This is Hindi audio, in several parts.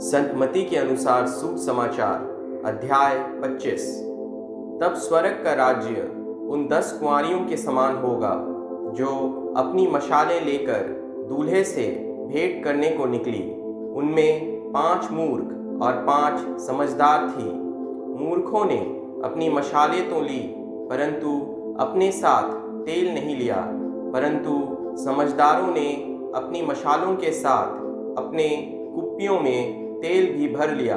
संतमती के अनुसार सूत समाचार अध्याय 25। तब स्वर्ग का राज्य उन 10 कुंवारियों के समान होगा जो अपनी मशालें लेकर दूल्हे से भेंट करने को निकली। उनमें 5 मूर्ख और 5 समझदार थी। मूर्खों ने अपनी मशालें तो ली, परंतु अपने साथ तेल नहीं लिया, परंतु समझदारों ने अपनी मशालों के साथ अपने कुप्पियों में तेल भी भर लिया।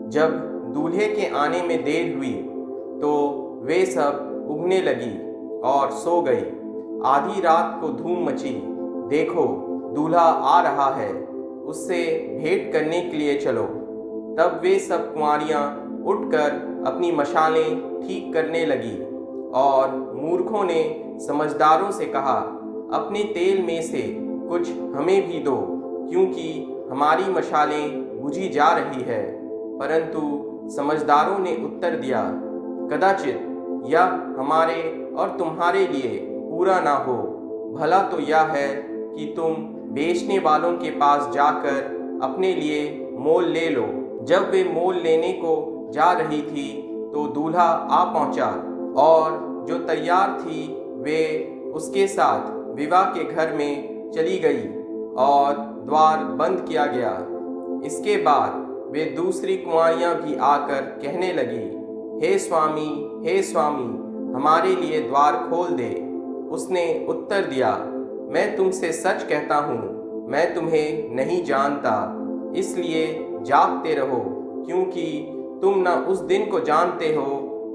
जब दूल्हे के आने में देर हुई तो वे सब उगने लगी और सो गई। आधी रात को धूम मची, देखो दूल्हा आ रहा है, उससे भेंट करने के लिए चलो। तब वे सब कुंवारियां उठकर अपनी मशालें ठीक करने लगी। और मूर्खों ने समझदारों से कहा, अपने तेल में से कुछ हमें भी दो, क्योंकि हमारी मशालें बुझी जा रही है। परंतु समझदारों ने उत्तर दिया, कदाचित यह हमारे और तुम्हारे लिए पूरा ना हो। भला तो यह है कि तुम बेचने वालों के पास जाकर अपने लिए मोल ले लो। जब वे मोल लेने को जा रही थी तो दूल्हा आ पहुंचा, और जो तैयार थी वे उसके साथ विवाह के घर में चली गई और द्वार बंद किया गया। इसके बाद वे दूसरी कुंवारियां भी आकर कहने लगी, हे स्वामी, हमारे लिए द्वार खोल दे। उसने उत्तर दिया, मैं तुमसे सच कहता हूँ, मैं तुम्हें नहीं जानता। इसलिए जागते रहो, क्योंकि तुम ना उस दिन को जानते हो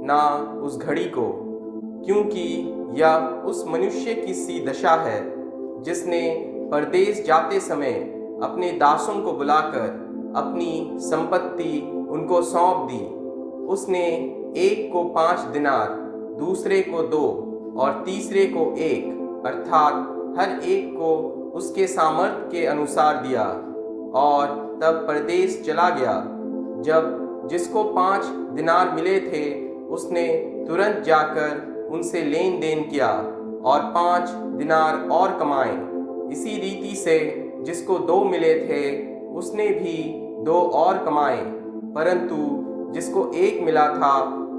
ना उस घड़ी को। क्योंकि यह उस मनुष्य की सी दशा है जिसने परदेश जाते समय अपने दासों को बुलाकर अपनी संपत्ति उनको सौंप दी। उसने एक को 5 दिनार, दूसरे को 2 और तीसरे को 1, अर्थात हर एक को उसके सामर्थ्य के अनुसार दिया, और तब परदेश चला गया। जब जिसको 5 दिनार मिले थे उसने तुरंत जाकर उनसे लेन देन किया और 5 दिनार और कमाए। इसी रीति से जिसको 2 मिले थे उसने भी 2 और कमाए। परंतु जिसको 1 मिला था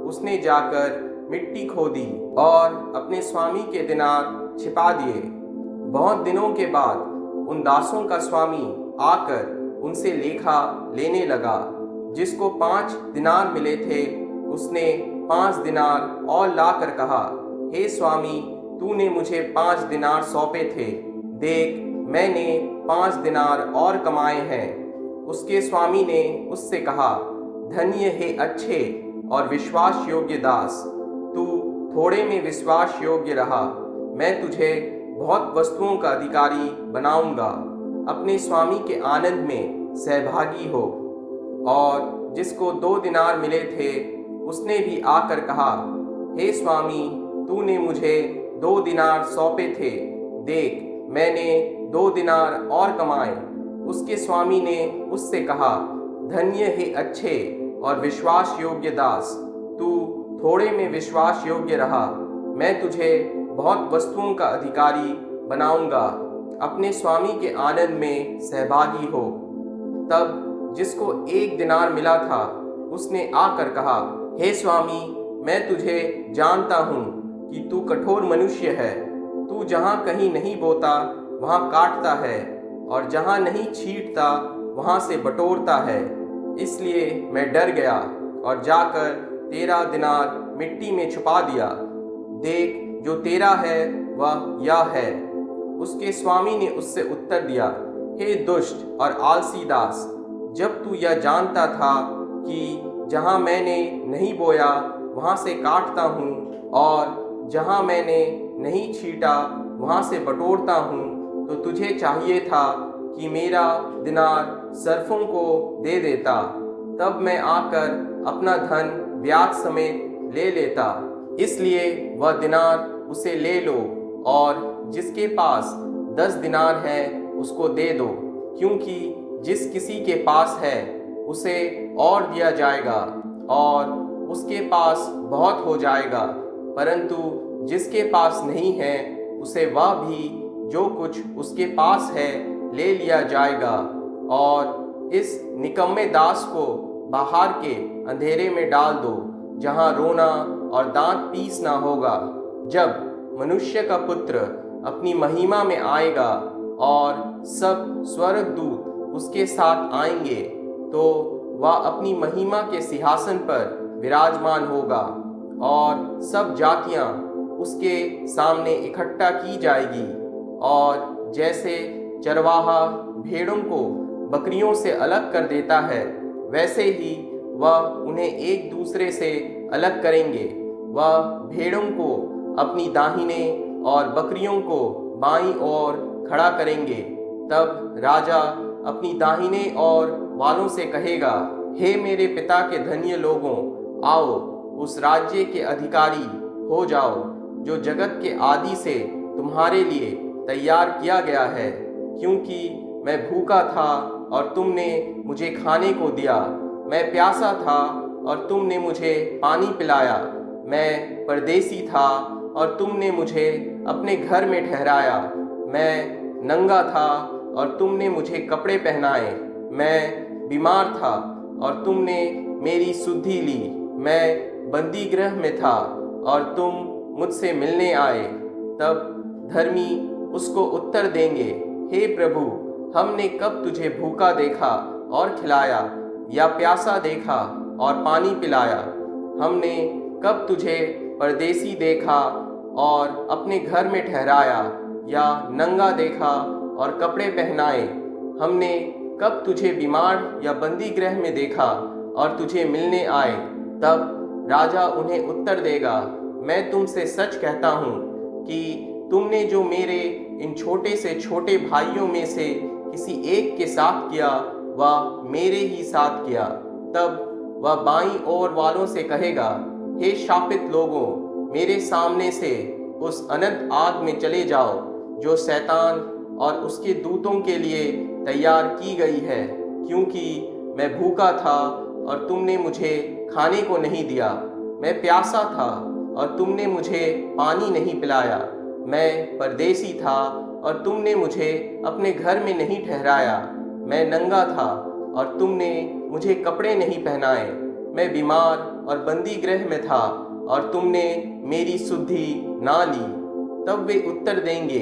उसने जाकर मिट्टी खोदी और अपने स्वामी के दिनार छिपा दिए। बहुत दिनों के बाद उन दासों का स्वामी आकर उनसे लेखा लेने लगा। जिसको 5 दिनार मिले थे उसने 5 दिनार और लाकर कहा, हे स्वामी, तूने मुझे 5 दिनार सौंपे थे, देख मैंने 5 दिनार और कमाए हैं। उसके स्वामी ने उससे कहा, धन्य है अच्छे और विश्वास योग्य दास, तू थोड़े में विश्वास योग्य रहा, मैं तुझे बहुत वस्तुओं का अधिकारी बनाऊंगा। अपने स्वामी के आनंद में सहभागी हो। और जिसको 2 दिनार मिले थे उसने भी आकर कहा, हे स्वामी, तूने मुझे 2 दिनार सौंपे थे, देख मैंने 2 दिनार और कमाए। उसके स्वामी ने उससे कहा, धन्य है अच्छे और विश्वास योग्य दास, तू थोड़े में विश्वास योग्य रहा, मैं तुझे बहुत वस्तुओं का अधिकारी बनाऊंगा। अपने स्वामी के आनंद में सहभागी हो। तब जिसको 1 दिनार मिला था उसने आकर कहा, हे स्वामी, मैं तुझे जानता हूँ कि तू कठोर मनुष्य है। तू जहाँ कहीं नहीं बोता वहाँ काटता है, और जहाँ नहीं छींटता वहाँ से बटोरता है। इसलिए मैं डर गया और जाकर तेरा दिनार मिट्टी में छुपा दिया। देख, जो तेरा है वह यह है। उसके स्वामी ने उससे उत्तर दिया, हे दुष्ट और आलसी दास, जब तू यह जानता था कि जहाँ मैंने नहीं बोया वहाँ से काटता हूँ, और जहाँ मैंने नहीं छींटा वहाँ से बटोरता हूँ, तो तुझे चाहिए था कि मेरा दिनार सर्फों को दे देता, तब मैं आकर अपना धन ब्याज समेत ले लेता। इसलिए वह दिनार उसे ले लो, और जिसके पास 10 दिनार है उसको दे दो, क्योंकि जिस किसी के पास है उसे और दिया जाएगा और उसके पास बहुत हो जाएगा, परंतु जिसके पास नहीं है उसे वह भी जो कुछ उसके पास है ले लिया जाएगा। और इस निकम्मे दास को बाहर के अंधेरे में डाल दो, जहां रोना और दांत पीसना होगा। जब मनुष्य का पुत्र अपनी महिमा में आएगा और सब स्वर्गदूत उसके साथ आएंगे, तो वह अपनी महिमा के सिंहासन पर विराजमान होगा और सब जातियां उसके सामने इकट्ठा की जाएगी। और जैसे चरवाहा भेड़ों को बकरियों से अलग कर देता है, वैसे ही वह उन्हें एक दूसरे से अलग करेंगे। वह भेड़ों को अपनी दाहिने और बकरियों को बाईं ओर खड़ा करेंगे। तब राजा अपनी दाहिने ओर वालों से कहेगा, हे मेरे पिता के धन्य लोगों, आओ उस राज्य के अधिकारी हो जाओ जो जगत के आदि से तुम्हारे लिए तैयार किया गया है। क्योंकि मैं भूखा था और तुमने मुझे खाने को दिया, मैं प्यासा था और तुमने मुझे पानी पिलाया, मैं परदेसी था और तुमने मुझे अपने घर में ठहराया, मैं नंगा था और तुमने मुझे कपड़े पहनाए, मैं बीमार था और तुमने मेरी सुधि ली, मैं बंदी गृह में था और तुम मुझसे मिलने आए। तब धर्मी उसको उत्तर देंगे, हे प्रभु, हमने कब तुझे भूखा देखा और खिलाया, या प्यासा देखा और पानी पिलाया? हमने कब तुझे परदेसी देखा और अपने घर में ठहराया, या नंगा देखा और कपड़े पहनाए? हमने कब तुझे बीमार या बंदी गृह में देखा और तुझे मिलने आए? तब राजा उन्हें उत्तर देगा, मैं तुमसे सच कहता हूँ कि तुमने जो मेरे इन छोटे से छोटे भाइयों में से किसी एक के साथ किया, वह मेरे ही साथ किया। तब वह बाईं ओर वालों से कहेगा, हे शापित लोगों, मेरे सामने से उस अनंत आग में चले जाओ जो शैतान और उसके दूतों के लिए तैयार की गई है। क्योंकि मैं भूखा था और तुमने मुझे खाने को नहीं दिया, मैं प्यासा था और तुमने मुझे पानी नहीं पिलाया, मैं परदेसी था और तुमने मुझे अपने घर में नहीं ठहराया, मैं नंगा था और तुमने मुझे कपड़े नहीं पहनाए, मैं बीमार और बंदी गृह में था और तुमने मेरी सुधि ना ली। तब वे उत्तर देंगे,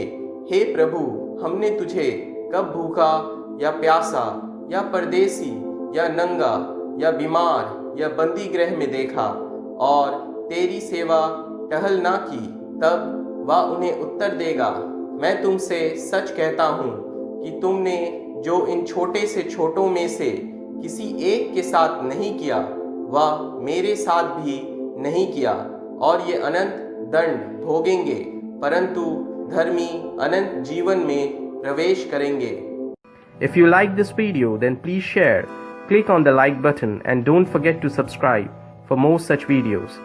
हे प्रभु, हमने तुझे कब भूखा या प्यासा या परदेसी या नंगा या बीमार या बंदी गृह में देखा और तेरी सेवा टहल ना की? तब वह उन्हें उत्तर देगा, मैं तुमसे सच कहता हूँ कि तुमने जो इन छोटे से छोटों में से किसी एक के साथ नहीं किया, वह मेरे साथ भी नहीं किया। और ये अनंत दंड भोगेंगे, परंतु धर्मी अनंत जीवन में प्रवेश करेंगे। If you like this video, then please share, click on the like button and don't forget to subscribe for more such videos.